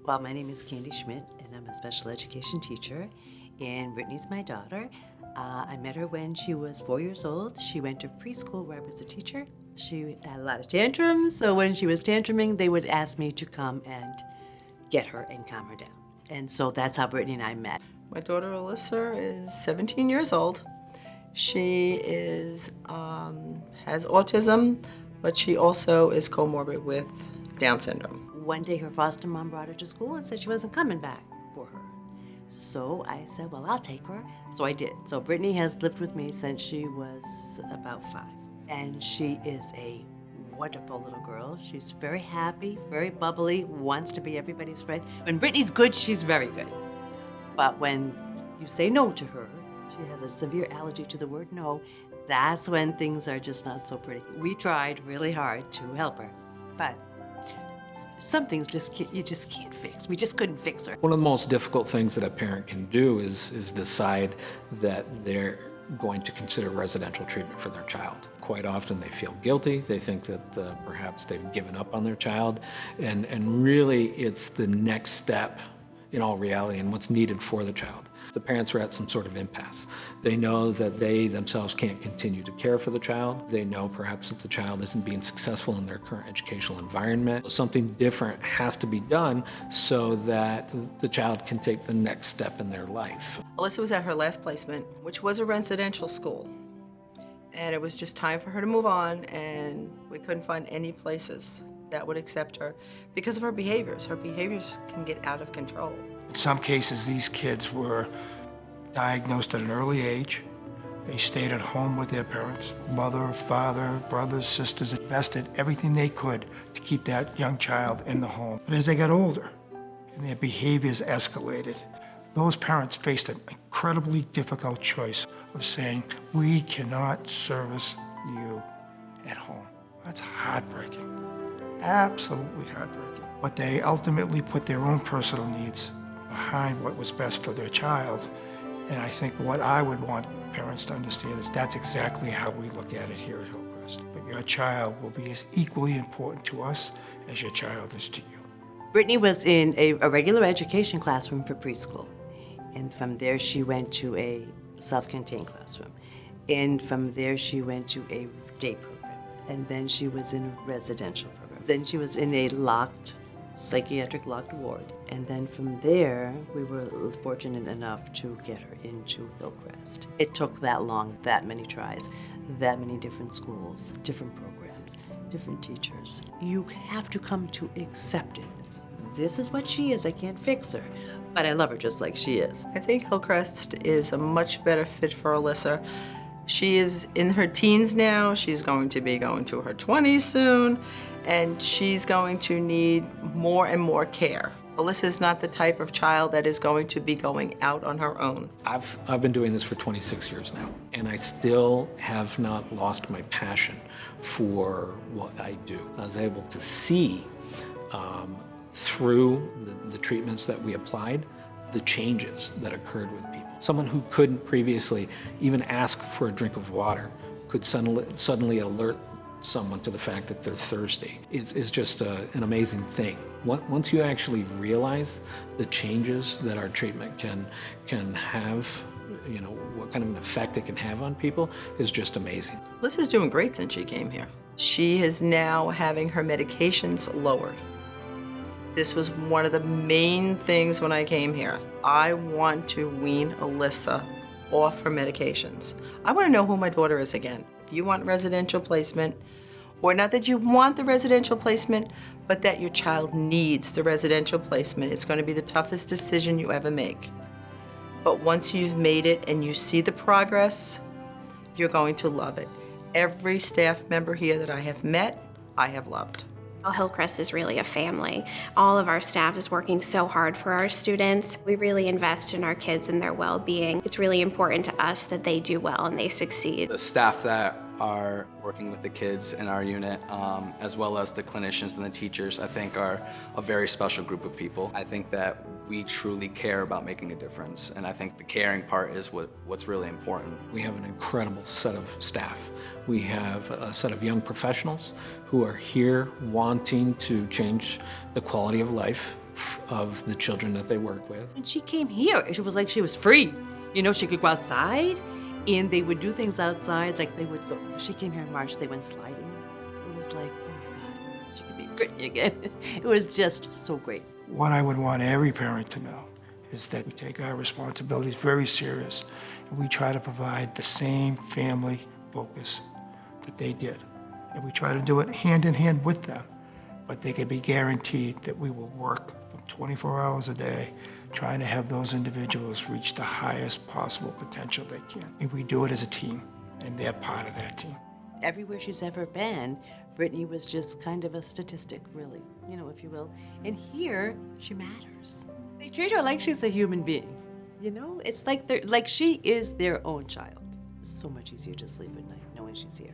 Well, my name is Candy Schmidt, and I'm a special education teacher, and Brittany's my daughter. I met her when she was 4 years old. She went to preschool where I was a teacher. She had a lot of tantrums, so when she was tantruming, they would ask me to come and get her and calm her down. And so that's how Brittany and I met. My daughter Alyssa is 17 years old. She has autism, but she also is comorbid with Down syndrome. One day her foster mom brought her to school and said she wasn't coming back for her. So I said, well, I'll take her. So I did. So Brittany has lived with me since she was about 5. And she is a wonderful little girl. She's very happy, very bubbly, wants to be everybody's friend. When Brittany's good, she's very good. But when you say no to her, she has a severe allergy to the word no, that's when things are just not so pretty. We tried really hard to help her, but some things you just can't fix. We just couldn't fix her. One of the most difficult things that a parent can do is decide that they're going to consider residential treatment for their child. Quite often they feel guilty. They think that perhaps they've given up on their child, and really it's the next step in all reality and what's needed for the child. The parents are at some sort of impasse. They know that they themselves can't continue to care for the child. They know perhaps that the child isn't being successful in their current educational environment. Something different has to be done so that the child can take the next step in their life. Alyssa was at her last placement, which was a residential school. And it was just time for her to move on, and we couldn't find any places that would accept her because of her behaviors. Her behaviors can get out of control. In some cases, these kids were diagnosed at an early age. They stayed at home with their parents, mother, father, brothers, sisters, invested everything they could to keep that young child in the home. But as they got older and their behaviors escalated, those parents faced an incredibly difficult choice of saying, we cannot service you at home. That's heartbreaking, absolutely heartbreaking. But they ultimately put their own personal needs behind what was best for their child. And I think what I would want parents to understand is that's exactly how we look at it here at Hillcrest. But your child will be as equally important to us as your child is to you. Brittany was in a regular education classroom for preschool. And from there she went to a self-contained classroom. And from there she went to a day program. And then she was in a residential program. Then she was in a psychiatric locked ward. And then from there, we were fortunate enough to get her into Hillcrest. It took that long, that many tries, that many different schools, different programs, different teachers. You have to come to accept it. This is what she is, I can't fix her, but I love her just like she is. I think Hillcrest is a much better fit for Alyssa. She is in her teens now. She's going to be going to her 20s soon, and she's going to need more and more care. Alyssa is not the type of child that is going to be going out on her own. I've been doing this for 26 years now, and I still have not lost my passion for what I do. I was able to see through the treatments that we applied, the changes that occurred with people. Someone who couldn't previously even ask for a drink of water could suddenly alert someone to the fact that they're thirsty. Is just an amazing thing. Once you actually realize the changes that our treatment can have, what kind of an effect it can have on people, is just amazing. Alyssa's doing great since she came here. She is now having her medications lowered. This was one of the main things when I came here. I want to wean Alyssa off her medications. I want to know who my daughter is again. If you want residential placement, or not that you want the residential placement, but that your child needs the residential placement, it's going to be the toughest decision you ever make. But once you've made it and you see the progress, you're going to love it. Every staff member here that I have met, I have loved. Hillcrest is really a family. All of our staff is working so hard for our students. We really invest in our kids and their well-being. It's really important to us that they do well and they succeed. The staff that are working with the kids in our unit, as well as the clinicians and the teachers, I think are a very special group of people. I think that we truly care about making a difference, and I think the caring part is what's really important. We have an incredible set of staff. We have a set of young professionals who are here wanting to change the quality of life of the children that they work with. When she came here, it was like she was free. You know, she could go outside, and they would do things outside. Like they would go. She came here in March. They went sliding. It was like, oh my God, she could be Brittany again. It was just so great. What I would want every parent to know is that we take our responsibilities very serious, and we try to provide the same family focus that they did. And we try to do it hand in hand with them, but they can be guaranteed that we will work 24 hours a day trying to have those individuals reach the highest possible potential they can. And we do it as a team, and they're part of that team. Everywhere she's ever been, Brittany was just kind of a statistic, really, you know, if you will. And here, she matters. They treat her like she's a human being, you know? It's like she is their own child. It's so much easier to sleep at night knowing she's here.